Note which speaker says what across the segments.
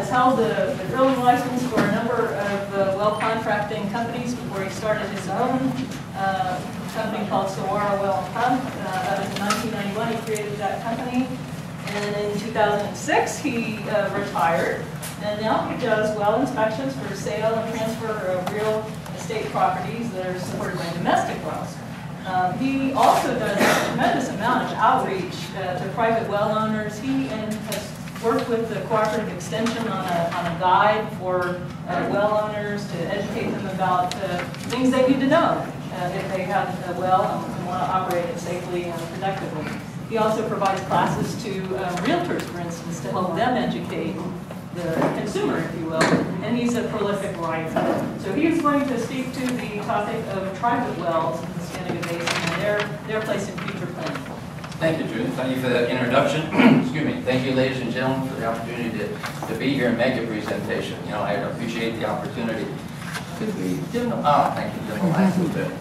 Speaker 1: has held the drilling license for a number of well contracting companies before he started his own company called Saguaro Well and Pump. That was in 1991. He created that company. And in 2006, he retired. And now he does well inspections for sale and transfer of real estate properties that are supported by domestic wells. He also does a tremendous amount of outreach to private well owners. He has worked with the Cooperative Extension on a guide for well owners to educate them about things they need to know if they have a well and want to operate it safely and productively. He also provides classes to realtors, for instance, to help them educate the consumer, if you will, and he's a prolific writer. So he is going to speak to the topic of private wells in the Scanega Basin and their place in future planning.
Speaker 2: Thank you, Judith. Thank you for that introduction. Excuse me. Thank you, ladies and gentlemen, for the opportunity to be here and make a presentation. You know, I appreciate the opportunity. Could we dim the, thank you, dim the lights a little bit.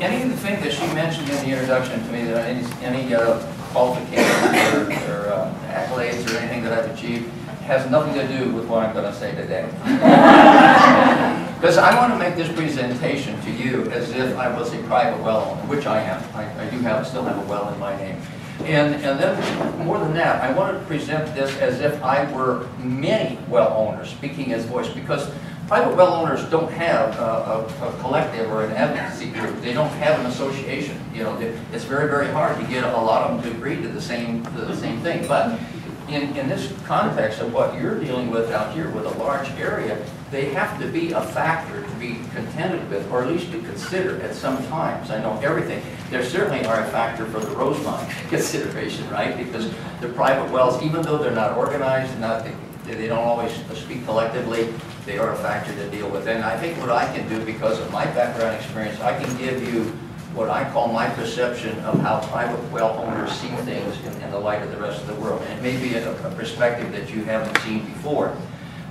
Speaker 2: Any of the things that she mentioned in the introduction to me, that any qualifications or accolades or anything that I've achieved, has nothing to do with what I'm going to say today. Because I want to make this presentation to you as if I was a private well owner, which I am. I do still have a well in my name. And then, more than that, I want to present this as if I were many well owners speaking as voice, because private well owners don't have a collective or an advocacy group. They don't have an association. You know, it's very, very hard to get a lot of them to agree to the same thing. But in this context of what you're dealing with out here with a large area, they have to be a factor to be contended with, or at least to consider at some times. I know everything. There certainly are a factor for the Rosemont consideration, right? Because the private wells, even though they're not organized, they don't always speak collectively, they are a factor to deal with. And I think what I can do, because of my background experience, I can give you what I call my perception of how private well owners see things in the light of the rest of the world. And it may be a perspective that you haven't seen before.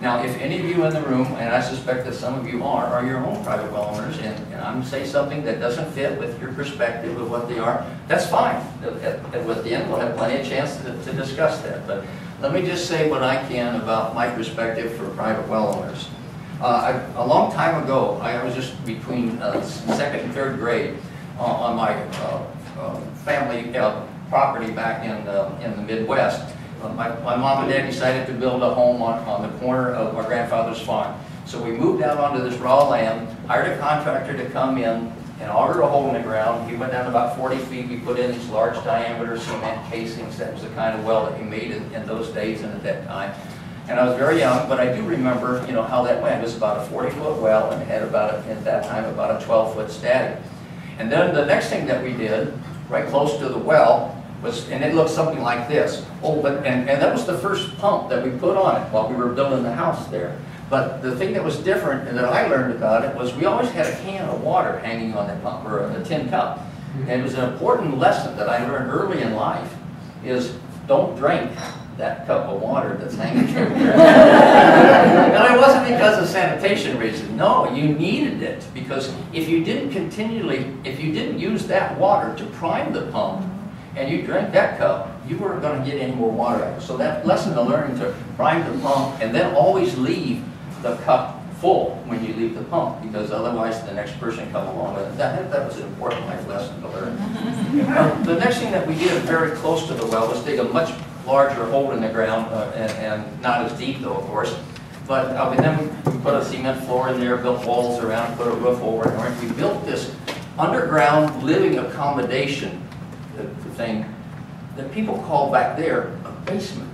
Speaker 2: Now, if any of you in the room, and I suspect that some of you are your own private well owners, and I'm going to say something that doesn't fit with your perspective of what they are, that's fine. At the end, we'll have plenty of chance to discuss that. But let me just say what I can about my perspective for private well owners. A long time ago, I was just between second and third grade on my family property back in the Midwest. My mom and dad decided to build a home on the corner of our grandfather's farm. So we moved out onto this raw land, hired a contractor to come in and auger a hole in the ground. He went down about 40 feet. We put in these large diameter cement casings. That was the kind of well that we made in those days and at that time. And I was very young, but I do remember, you know, how that went. It was about a 40-foot well and had at that time, about a 12-foot static. And then the next thing that we did, right close to the well, and it looked something like this. And that was the first pump that we put on it while we were building the house there. But the thing that was different and that I learned about it was we always had a can of water hanging on that pump, or a tin cup. And it was an important lesson that I learned early in life, is don't drink that cup of water that's hanging there. And it wasn't because of sanitation reasons. No, you needed it, because if you didn't use that water to prime the pump, and you drank that cup, you weren't going to get any more water out. So that lesson of learning to prime the pump, and then always leave the cup full when you leave the pump, because otherwise the next person come along with it. That was an important life lesson to learn. The next thing that we did very close to the well was dig a much larger hole in the ground, and not as deep though, of course. But then we put a cement floor in there, built walls around, put a roof over it, and we built this underground living accommodation, the thing that people call back there a basement.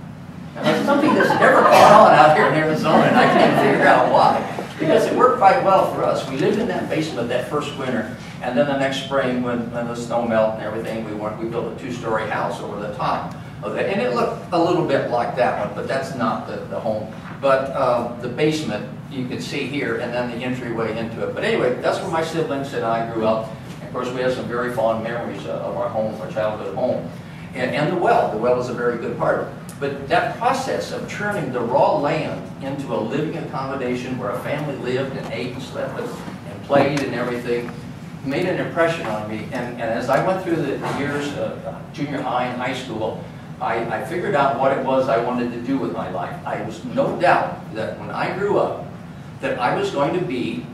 Speaker 2: And that's something that's never caught on out here in Arizona, and I can't figure out why. Because it worked quite well for us. We lived in that basement that first winter, and then the next spring, when the snow melted and everything, we built a two-story house over the top of it. And it looked a little bit like that one, but that's not the home. But the basement, you can see here, and then the entryway into it. But anyway, that's where my siblings and I grew up. Of course, we have some very fond memories of our home, our childhood home. And the well is a very good part of it. But that process of turning the raw land into a living accommodation where a family lived and ate and slept and played and everything made an impression on me. And as I went through the years of junior high and high school, I figured out what it was I wanted to do with my life. I was no doubt that when I grew up, that I was going to be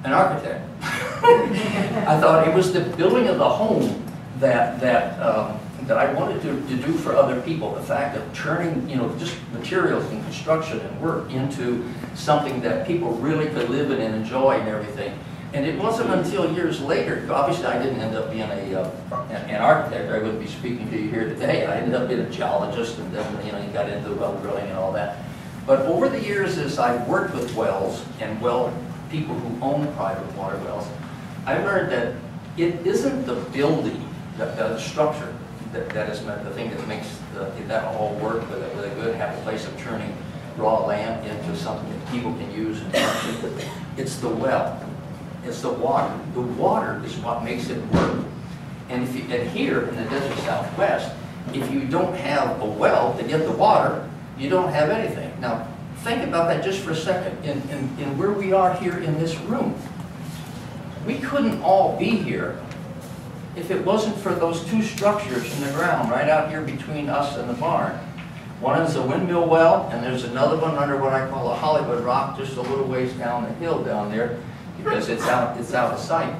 Speaker 2: an architect. I thought it was the building of the home that I wanted to do for other people. The fact of turning, just materials and construction and work into something that people really could live in and enjoy and everything. And it wasn't until years later, obviously I didn't end up being an architect, I wouldn't be speaking to you here today. I ended up being a geologist, and then you got into well drilling and all that. But over the years, as I've worked with wells and people who own private water wells, I learned that it isn't the building, the structure, that is the thing that makes that all work with a good, happy place of turning raw land into something that people can use and function. It's the well. It's the water. The water is what makes it work. And here in the desert Southwest, if you don't have a well to get the water, you don't have anything. Now, think about that just for a second. In where we are here in this room, we couldn't all be here if it wasn't for those two structures in the ground right out here between us and the barn. One is a windmill well, and there's another one under what I call a Hollywood rock, just a little ways down the hill down there, because it's out of sight,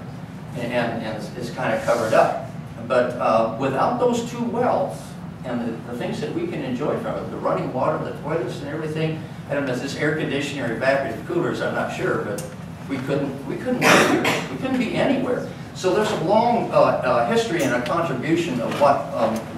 Speaker 2: and it's kind of covered up. But without those two wells and the things that we can enjoy from it, the running water, the toilets and everything, I don't know, is this air conditioning or evaporative coolers, I'm not sure, but we couldn't live here. We couldn't be anywhere. So there's a long history and a contribution of what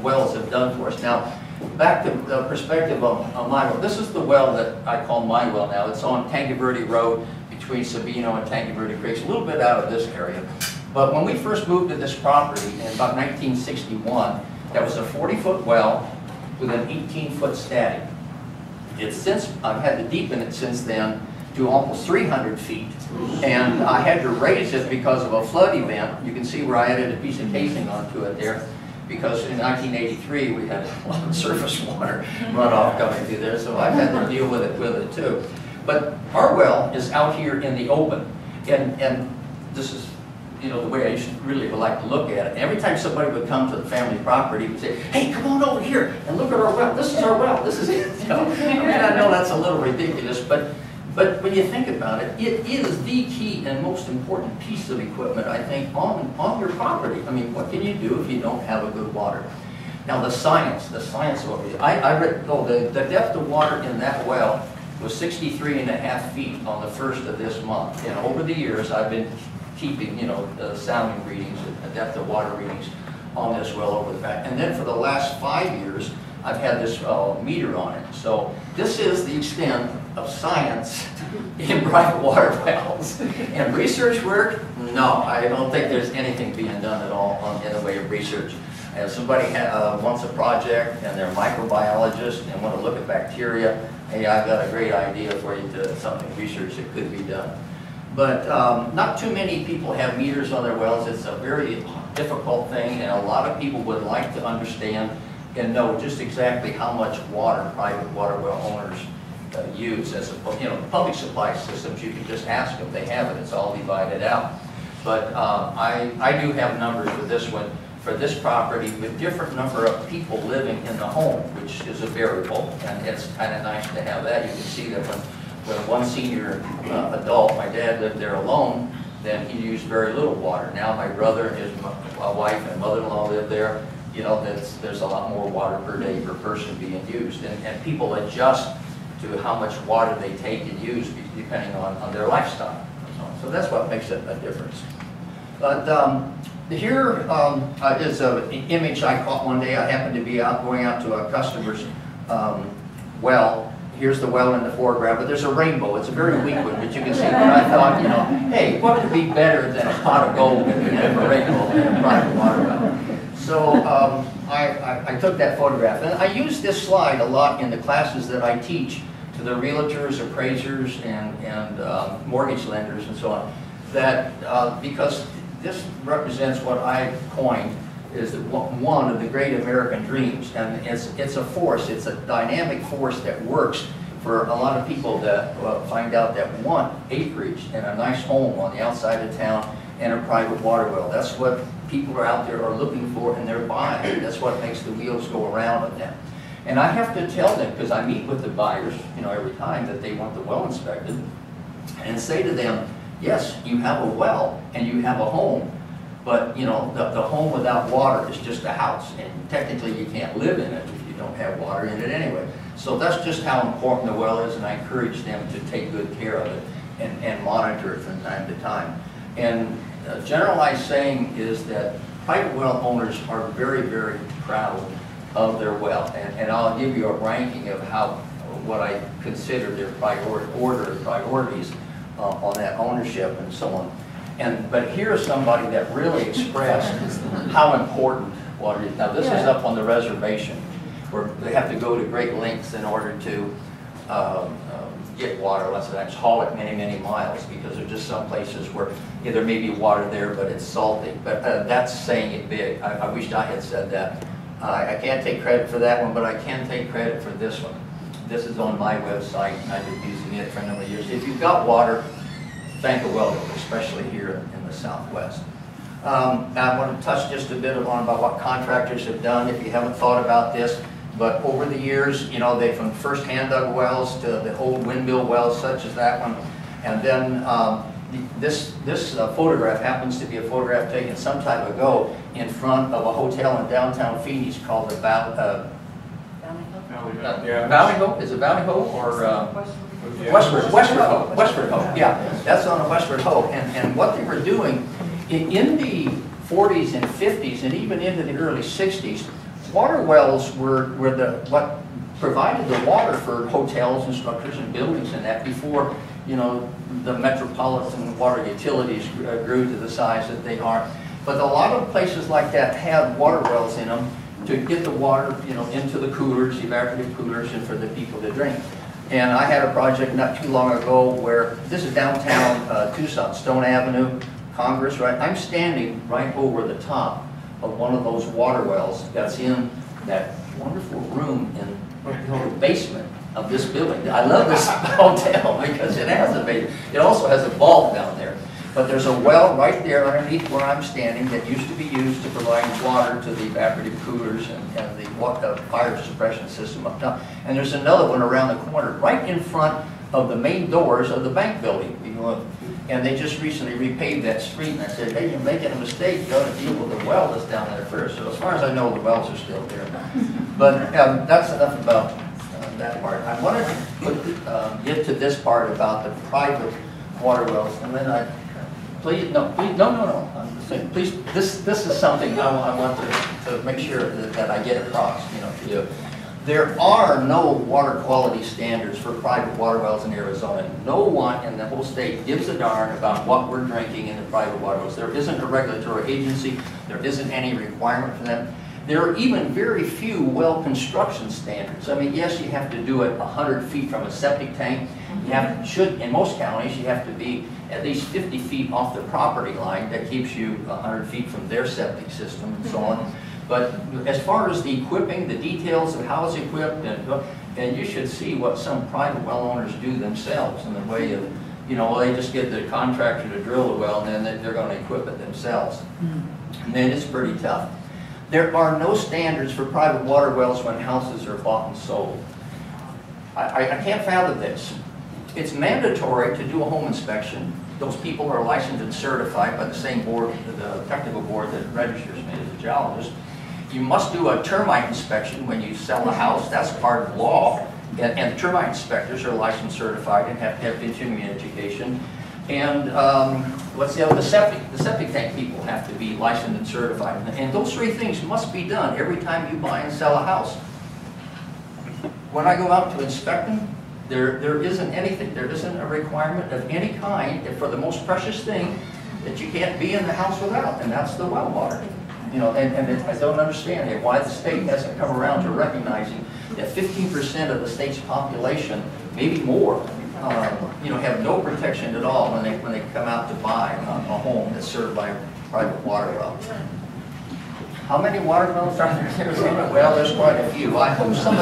Speaker 2: wells have done for us. Now, back to the perspective of my well. This is the well that I call my well now. It's on Tanque Verde Road between Sabino and Tanque Verde Creeks, a little bit out of this area. But when we first moved to this property in about 1961, that was a 40-foot well with an 18-foot static. It's since, I've had to deepen it since then to almost 300 feet. And I had to raise it because of a flood event. You can see where I added a piece of casing onto it there, because in 1983 we had a lot of surface water runoff coming through there, so I've had to deal with it too. But our well is out here in the open, and this is the way I really would like to look at it. Every time somebody would come to the family property, would say, "Hey, come on over here and look at our well. This is our well. This is it." I mean, I know that's a little ridiculous, but when you think about it, it is the key and most important piece of equipment, I think, on your property. I mean, what can you do if you don't have a good water? Now, the science of it. I read, the depth of water in that well was 63.5 feet on the 1st of this month. And over the years, I've been keeping, the sounding readings, the depth of water readings on this well over the back. And then for the last 5 years, I've had this meter on it. So this is the extent of science in private water wells. And research work? No, I don't think there's anything being done at all in the way of research. If somebody wants a project and they're a microbiologist and want to look at bacteria, hey, I've got a great idea for you to something research that could be done. But not too many people have meters on their wells. It's a very difficult thing, and a lot of people would like to understand and know just exactly how much water private water well owners use. As a, public supply systems, you can just ask them. They have it. It's all divided out. But I do have numbers for this one. For this property, with different number of people living in the home, which is a variable, and it's kind of nice to have that. You can see that when one senior adult, my dad, lived there alone, then he used very little water. Now my brother and his wife and mother-in-law live there. There's a lot more water per day per person being used, and people adjust to how much water they take and use depending on their lifestyle. So that's what makes it a difference. But here is an image I caught one day. I happened to be going out to a customer's well. Here's the well in the foreground, but there's a rainbow. It's a very weak one, but you can see. But I thought, hey, what could be better than a pot of gold and a rainbow in a private water well? So I took that photograph, and I use this slide a lot in the classes that I teach to the realtors, appraisers, and mortgage lenders, and so on. That because this represents what I coined is one of the great American dreams, and it's a force, it's a dynamic force that works for a lot of people that find out that want acreage and a nice home on the outside of town and a private water well. That's what people are out there are looking for and they're buying. That's what makes the wheels go around with them. And I have to tell them, because I meet with the buyers, you know, every time that they want the well inspected, and say to them, yes, you have a well and you have a home, but you know, the home without water is just a house, and technically you can't live in it if you don't have water in it anyway. So that's just how important the well is, and I encourage them to take good care of it and monitor it from time to time. And a generalized saying is that private well owners are very, very proud of their well. And I'll give you a ranking of what I consider their order of priorities on that ownership and so on. But here's somebody that really expressed how important water is. Now this is up on the reservation, where they have to go to great lengths in order to get water. Let's sometimes haul it many, many miles, because there's just some places where there may be water there, but it's salty. But that's saying it big. I wish I had said that. I can't take credit for that one, but I can take credit for this one. This is on my website, and I've been using it for a number of years. If you've got water, thank a well driller, especially here in the Southwest. Now I want to touch just a bit on about what contractors have done, if you haven't thought about this. But over the years, you know, they from first hand dug wells to the old windmill wells, such as that one, and then this photograph happens to be a photograph taken some time ago in front of a hotel in downtown Phoenix called the Valley Hope. Is it Valley Hope or Westward Hope? Westward Hope. Yeah, that's on the Westward Hope. And what they were doing in the 40s and 50s and even into the early 60s, water wells were what provided the water for hotels and structures and buildings and that before, you know, the metropolitan water utilities grew to the size that they are. But a lot of places like that had water wells in them to get the water, you know, into the coolers, evaporative coolers, and for the people to drink. And I had a project not too long ago where, this is downtown Tucson, Stone Avenue, Congress, right? I'm standing right over the top of one of those water wells that's in that wonderful room in the basement of this building. I love this hotel because it has a basement. It also has a vault down there. But there's a well right there underneath where I'm standing that used to be used to provide water to the evaporative coolers and the fire suppression system up top. And there's another one around the corner, right in front of the main doors of the bank building. You know, and they just recently repaved that street, and I said, hey, you're making a mistake. You ought to deal with the well that's down there first. So as far as I know, the wells are still there. But that's enough about that part. I wanted to get to this part about the private water wells, and then no. I'm just saying, please, this is something I want to make sure that I get across, you know, to you. There are no water quality standards for private water wells in Arizona. No one in the whole state gives a darn about what we're drinking in the private water wells. There isn't a regulatory agency. There isn't any requirement for them. There are even very few well construction standards. I mean, yes, you have to do it 100 feet from a septic tank. You in most counties, you have to be at least 50 feet off the property line. That keeps you 100 feet from their septic system and so on. But as far as the equipping, the details of how it's equipped, and you should see what some private well owners do themselves in the way of, you know, they just get the contractor to drill the well and then they're going to equip it themselves. And then it's pretty tough. There are no standards for private water wells when houses are bought and sold. I can't fathom this. It's mandatory to do a home inspection. Those people are licensed and certified by the same board, the technical board that registers me as a geologist. You must do a termite inspection when you sell a house. That's part of law. And termite inspectors are licensed, certified, and have to have continuing education. And what's the other? The septic tank people have to be licensed and certified. And those three things must be done every time you buy and sell a house. When I go out to inspect them, there isn't anything. There isn't a requirement of any kind for the most precious thing that you can't be in the house without, and that's the well water. You know, and I don't understand it, why the state hasn't come around to recognizing that 15% of the state's population, maybe more, you know, have no protection at all when they come out to buy a home that's served by a private water well. How many water wells are there in Arizona? Well, there's quite a few. I hope some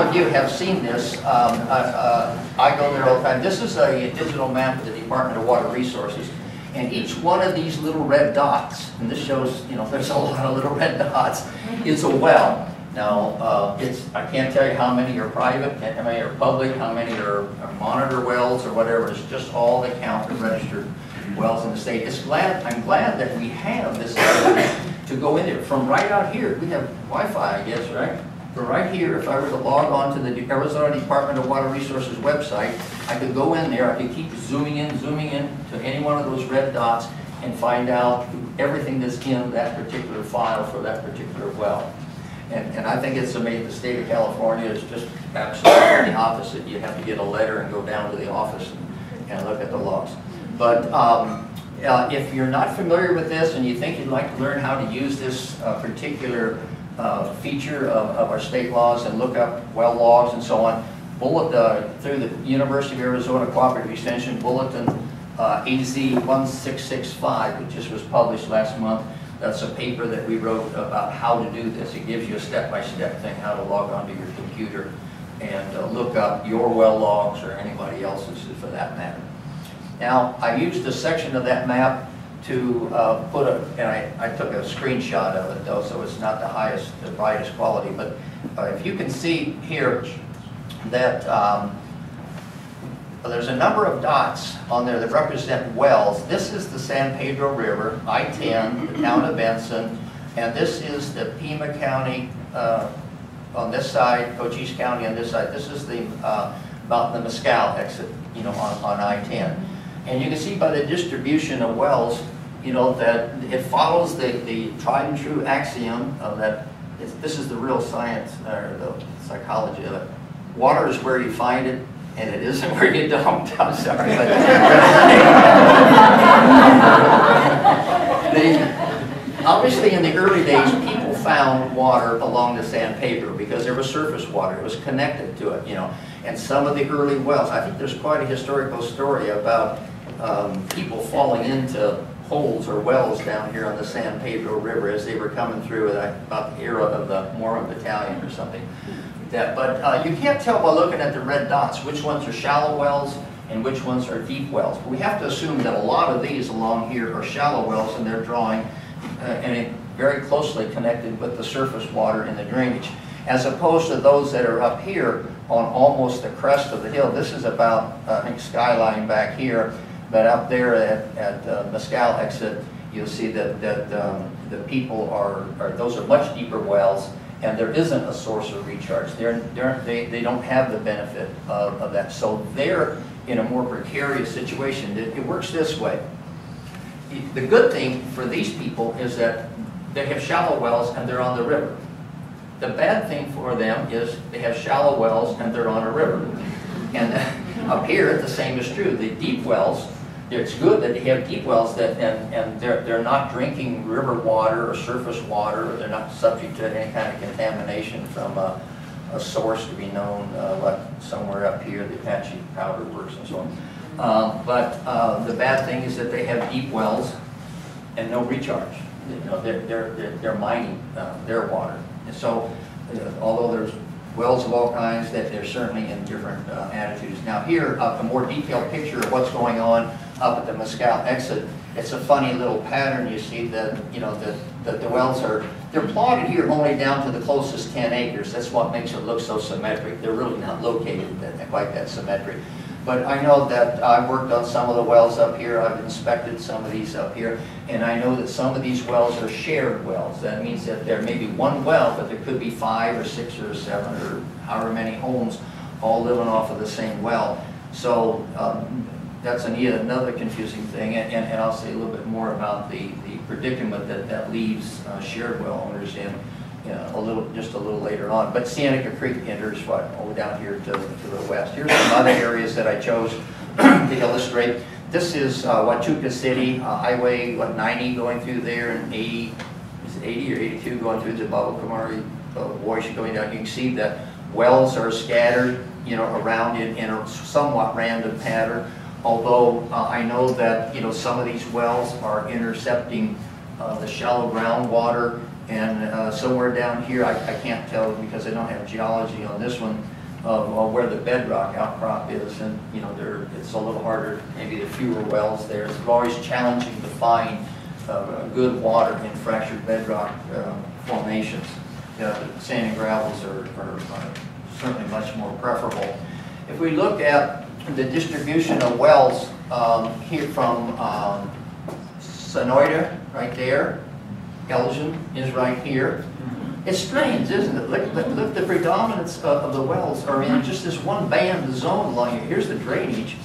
Speaker 2: of you have seen this. I go there all the time. This is a digital map of the Department of Water Resources. And each one of these little red dots, and this shows, you know, there's a lot of little red dots, is a well. Now, I can't tell you how many are private, how many are public, how many are monitor wells or whatever. It's just all the count of registered wells in the state. I'm glad that we have this ability to go in there. From right out here, we have Wi-Fi, I guess, right? From right here, if I were to log on to the Arizona Department of Water Resources website, I could go in there, I could keep zooming in to any one of those red dots and find out everything that's in that particular file for that particular well. And I think it's amazing. The state of California is just absolutely the opposite. You have to get a letter and go down to the office and look at the logs. But if you're not familiar with this and you think you'd like to learn how to use this particular feature of our state laws and look up well logs and so on, through the University of Arizona Cooperative Extension Bulletin AZ 1665, which just was published last month. That's a paper that we wrote about how to do this. It gives you a step-by-step thing, how to log onto your computer and look up your well logs or anybody else's for that matter. Now, I used a section of that map to and I took a screenshot of it though, so it's not the brightest quality, but if you can see here that there's a number of dots on there that represent wells. This is the San Pedro River, I-10, the town of Benson, and this is the Pima County on this side, Cochise County on this side. This is the Mountain of Mescal exit, you know, on I-10. And you can see by the distribution of wells, you know, that it follows the tried and true axiom of that. This is the real science, or the psychology of it. Water is where you find it, and it isn't where you don't. I'm sorry. But obviously, in the early days, people found water along the San Pedro because there was surface water. It was connected to it, you know. And some of the early wells, I think there's quite a historical story about people falling into holes or wells down here on the San Pedro River as they were coming through about the era of the Mormon Battalion or something. But you can't tell by looking at the red dots which ones are shallow wells and which ones are deep wells. But we have to assume that a lot of these along here are shallow wells, and they're drawing and very closely connected with the surface water in the drainage, as opposed to those that are up here on almost the crest of the hill. This is about, I think, skyline back here, but up there at Mescal exit, you'll see that the people those are much deeper wells, and there isn't a source of recharge. They don't have the benefit of that. So they're in a more precarious situation. It works this way. The good thing for these people is that they have shallow wells and they're on the river. The bad thing for them is they have shallow wells and they're on a river. And up here, the same is true. The deep wells, it's good that they have deep wells and they're not drinking river water or surface water, or they're not subject to any kind of contamination from a source to be known, like somewhere up here, the Apache Powder Works and so on. But the bad thing is that they have deep wells and no recharge. You know, they're mining their water. And so, although there's wells of all kinds, that they're certainly in different attitudes. Now here, a more detailed picture of what's going on up at the Mescal exit. It's a funny little pattern. You see that, you know, the wells they're plotted here only down to the closest 10 acres. That's what makes it look so symmetric. They're really not located quite that symmetric. But I know that I've worked on some of the wells up here. I've inspected some of these up here, and I know that some of these wells are shared wells. That means that there may be one well, but there could be 5 or 6 or 7 or however many homes all living off of the same well. So that's another confusing thing, and I'll say a little bit more about the predicament that leaves shared well owners in just a little later on. But Seneca Creek enters down here to the west. Here's some other areas that I chose to illustrate. This is Huachuca City, Highway 90 going through there, and 80 or 82 going through the Baba Kumari wash going down. You can see that wells are scattered, you know, around in a somewhat random pattern. Although I know that, you know, some of these wells are intercepting the shallow groundwater, and somewhere down here, I can't tell because I don't have geology on this one, of where the bedrock outcrop is, and you know, it's a little harder, maybe the fewer wells there. It's always challenging to find good water in fractured bedrock formations. The sand and gravels are certainly much more preferable. If we look at the distribution of wells here from Sonoyta, right there, Elgin is right here. It's strange, isn't it? Look, the predominance of the wells are in just this one band zone along here. Here's the drainage,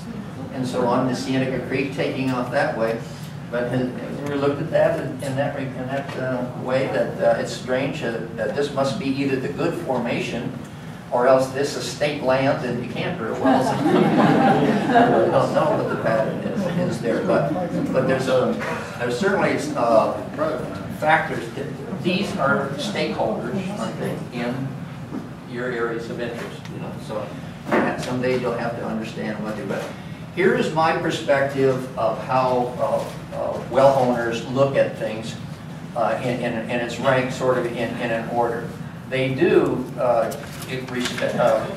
Speaker 2: and so on, the Seneca Creek taking off that way. But have you looked at that in that way, that it's strange that this must be either the good formation, or else this is state land and you can't drill wells. I don't know what the pattern is there, but there's certainly factors. These are stakeholders, aren't they, in your areas of interest. You know, so someday you'll have to understand what they. But here is my perspective of how well owners look at things, and it's ranked sort of in an order. They do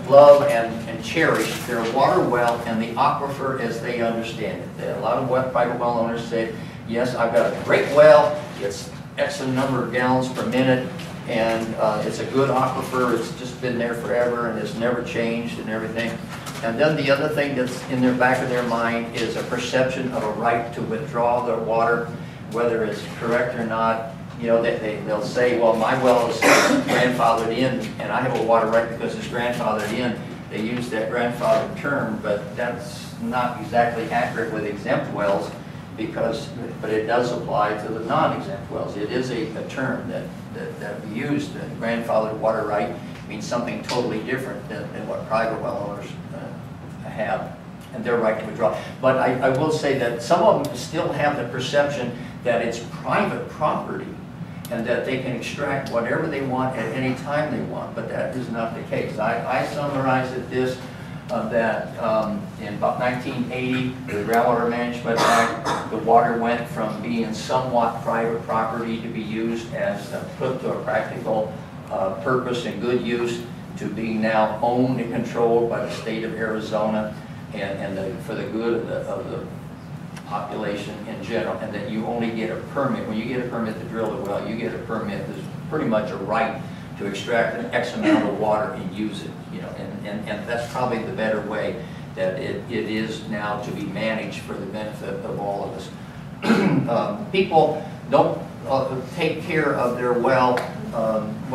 Speaker 2: love and cherish their water well and the aquifer as they understand it. A lot of private well owners say, yes, I've got a great well, it's X number of gallons per minute, and it's a good aquifer, it's just been there forever and it's never changed and everything. And then the other thing that's in their back of their mind is a perception of a right to withdraw their water, whether it's correct or not. You know, they'll say, well, my well is grandfathered in, and I have a water right because it's grandfathered in. They use that grandfathered term, but that's not exactly accurate with exempt wells, but it does apply to the non-exempt wells. It is a term that we use. The grandfathered water right means something totally different than what private well owners have, and their right to withdraw. But I will say that some of them still have the perception that it's private property and that they can extract whatever they want at any time they want, but that is not the case. I summarized it that in about 1980, the Groundwater Management Act, the water went from being somewhat private property to be used as put to a practical purpose and good use, to being now owned and controlled by the state of Arizona, and for the good of the population in general, and that you only get a permit. When you get a permit to drill a well, you get a permit. There's pretty much a right to extract an X amount of water and use it. You know, and that's probably the better way that it is now to be managed for the benefit of all of us. People don't take care of their well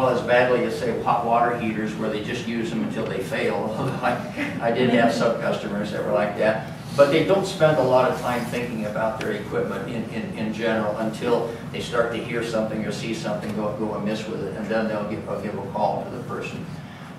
Speaker 2: as badly as, say, hot water heaters, where they just use them until they fail. I did have some customers that were like that. But they don't spend a lot of time thinking about their equipment in general until they start to hear something or see something go amiss with it, and then they'll give a call to the person.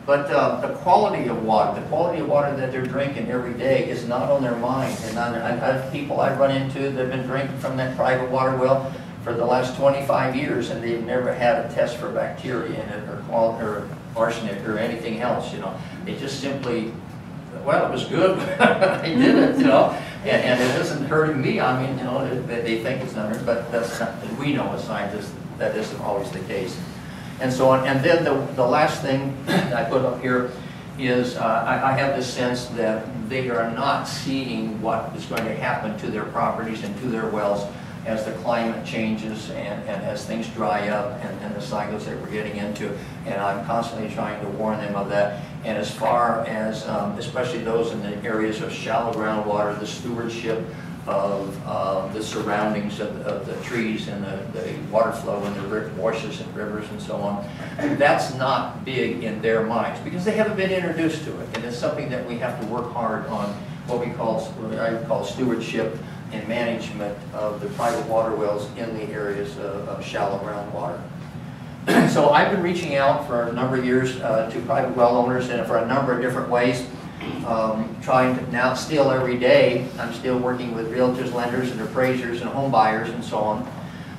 Speaker 2: But the quality of water that they're drinking every day is not on their mind. And I have people I've run into that have been drinking from that private water well for the last 25 years, and they've never had a test for bacteria in it, or arsenic, or anything else. You know, they just simply, well, it was good. I did it, you know, and it isn't hurting me. I mean, you know, they think it's not hurting, but that's not, we know as scientists that isn't always the case, and so on. And then the last thing I put up here is I have this sense that they are not seeing what is going to happen to their properties and to their wells as the climate changes and as things dry up and the cycles that we're getting into. And I'm constantly trying to warn them of that. And as far as, especially those in the areas of shallow groundwater, the stewardship of the surroundings of the trees and the water flow and the washes and rivers and so on, that's not big in their minds because they haven't been introduced to it. And it's something that we have to work hard on, what I call stewardship and management of the private water wells in the areas of shallow groundwater. So I've been reaching out for a number of years to private well owners, and for a number of different ways, trying to, now still every day, I'm still working with realtors, lenders, and appraisers and home buyers and so on,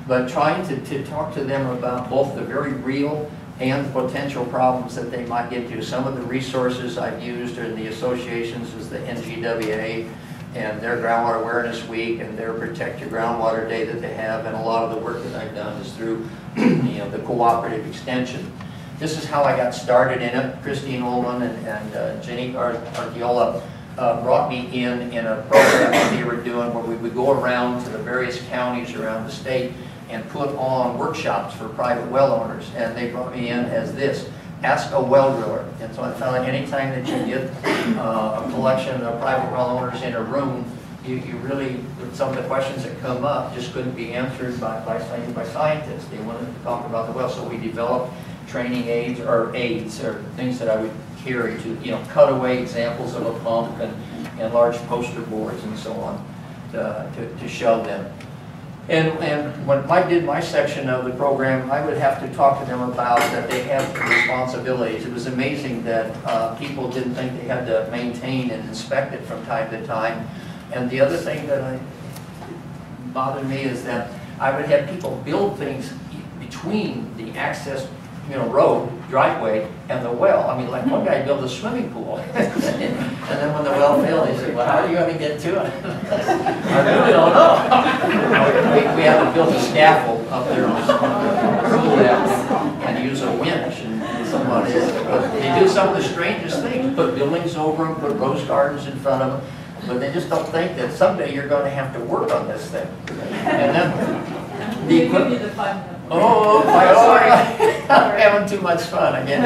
Speaker 2: but trying to talk to them about both the very real and the potential problems that they might get to. Some of the resources I've used are the associations is the NGWA and their Groundwater Awareness Week and their Protect Your Groundwater Day that they have, and a lot of the work that I've done is through the cooperative extension. This is how I got started in it. Christine Ullman and Jenny Archiola brought me in a program that they were doing where we would go around to the various counties around the state and put on workshops for private well owners. And they brought me in as this: ask a well driller. And so I found that anytime that you get a collection of private well owners in a room, you really, some of the questions that come up just couldn't be answered by scientists. They wanted to talk about the well. So we developed training aids or things that I would carry to, cutaway examples of a pump and large poster boards and so on to show them. And when I did my section of the program, I would have to talk to them about that they have responsibilities. It was amazing that people didn't think they had to maintain and inspect it from time to time. And the other thing that bothered me is that I would have people build things between the access, road, driveway, and the well. I mean, like one guy built a swimming pool. And then when the well failed, he said, well, how are you going to get to it? I really don't know. We had to build a scaffold up there on that and use a winch and somebody. They do some of the strangest things. Put buildings over them, put rose gardens in front of them. But they just don't think that someday you're going to have to work on this thing. And then the equipment. Oh, sorry. I'm having too much fun again.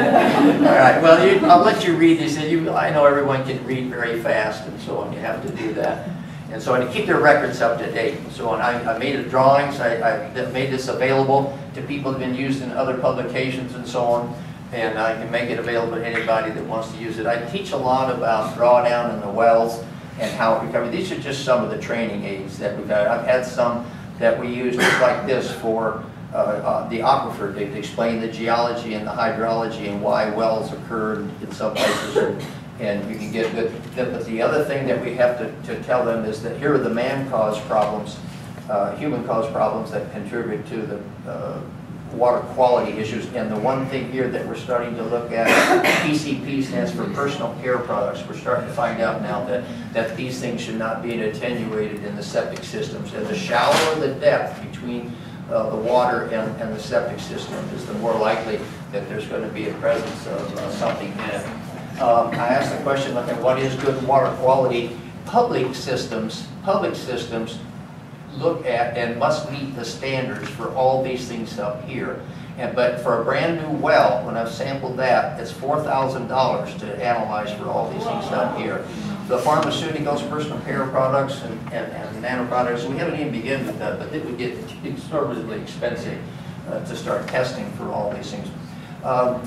Speaker 2: All right, well, I'll let you read these. I know everyone can read very fast and so on. You have to do that. And so to keep their records up to date and so on. I made the drawings. I made this available to people that have been used in other publications and so on. And I can make it available to anybody that wants to use it. I teach a lot about drawdown in the wells and how it recovered. These are just some of the training aids that we've had. I've had some that we use just like this for the aquifer to explain the geology and the hydrology and why wells occur in some places, and you can get good. But the other thing that we have to tell them is that here are the man-caused problems, human-caused problems that contribute to the water quality issues. And the one thing here that we're starting to look at, PCP stands for personal care products. We're starting to find out now that these things should not be attenuated in the septic systems. And the shallower the depth between the water and the septic system is, the more likely that there's going to be a presence of something in it. I asked the question, looking at what is good water quality. Public systems look at and must meet the standards for all these things up here. But for a brand new well, when I've sampled that, it's $4,000 to analyze for all these things up here. The pharmaceuticals, personal care products, and nano products, we haven't even begun with that, but it would get exorbitantly expensive to start testing for all these things.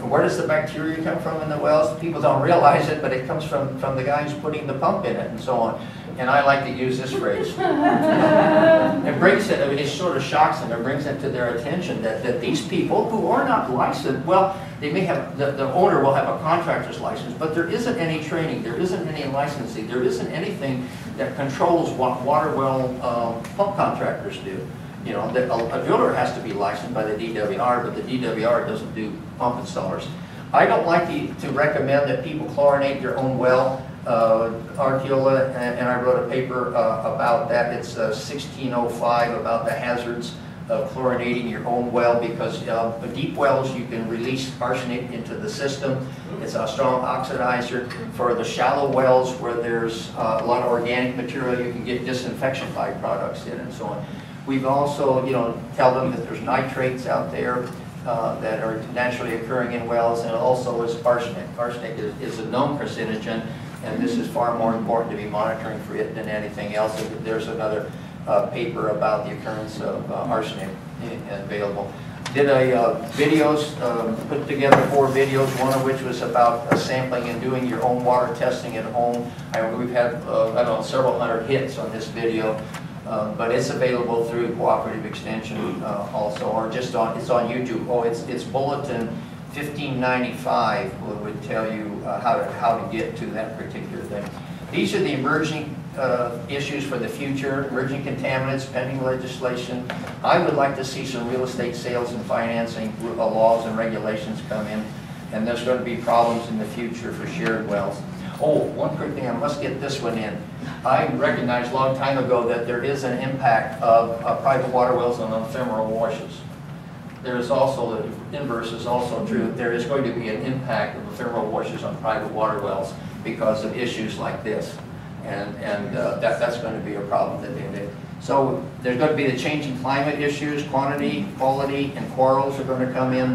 Speaker 2: Where does the bacteria come from in the wells? People don't realize it, but it comes from the guys putting the pump in it and so on. And I like to use this phrase. It brings it, it sort of shocks them, it brings it to their attention that these people who are not licensed, well, they may have, the owner will have a contractor's license, but there isn't any training, there isn't any licensing, there isn't anything that controls what water well pump contractors do. A driller has to be licensed by the DWR, but the DWR doesn't do pump installers. I don't like to recommend that people chlorinate their own well. Archiola and I wrote a paper about that. It's 1605 about the hazards of chlorinating your own well, because deep wells you can release arsenic into the system. It's a strong oxidizer. For the shallow wells where there's a lot of organic material, you can get disinfection byproducts in and so on. We've also, tell them that there's nitrates out there that are naturally occurring in wells, and also is arsenic. Arsenic is a known carcinogen, and this is far more important to be monitoring for it than anything else. There's another paper about the occurrence of arsenic available. Did videos, put together 4 videos, one of which was about sampling and doing your own water testing at home. We've had, I don't know, several hundred hits on this video. But it's available through Cooperative Extension also, or just it's on YouTube. Oh, it's Bulletin 1595 would tell you how to get to that particular thing. These are the emerging issues for the future, emerging contaminants, pending legislation. I would like to see some real estate sales and financing laws and regulations come in, and there's going to be problems in the future for shared wells. Oh, one quick thing, I must get this one in. I recognized a long time ago that there is an impact of private water wells on ephemeral washes. there is also, the inverse is also true. There is going to be an impact of ephemeral washes on private water wells because of issues like this. And that's going to be a problem that they. So there's going to be the changing climate issues, quantity, quality, and quarrels are going to come in,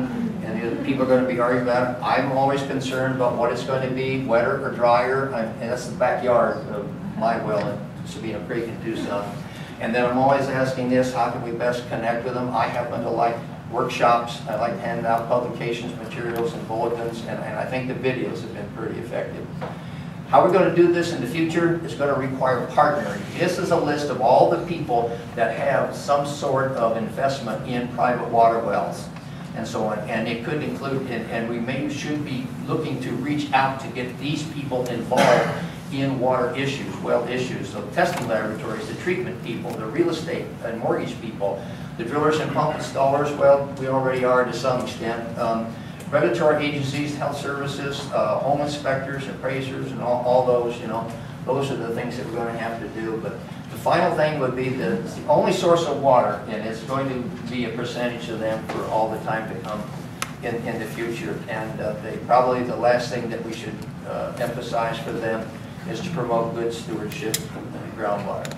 Speaker 2: and people are going to be arguing about it. I'm always concerned about what it's going to be, wetter or drier, and that's the backyard of my well in Sabino Creek in Tucson. And then I'm always asking this, how can we best connect with them? I happen to like workshops, I like handing out publications, materials, and bulletins, and I think the videos have been pretty effective. How we're going to do this in the future is going to require partnering. This is a list of all the people that have some sort of investment in private water wells and so on. And it could include, and we should be looking to reach out to get these people involved in water issues, well issues. So testing laboratories, the treatment people, the real estate and mortgage people, the drillers and pump installers, well, we already are to some extent. Regulatory agencies, health services, home inspectors, appraisers, and all those, you know, those are the things that we're going to have to do. But the final thing would be that it's the only source of water, and it's going to be a percentage of them for all the time to come in the future. And probably the last thing that we should emphasize for them is to promote good stewardship of groundwater.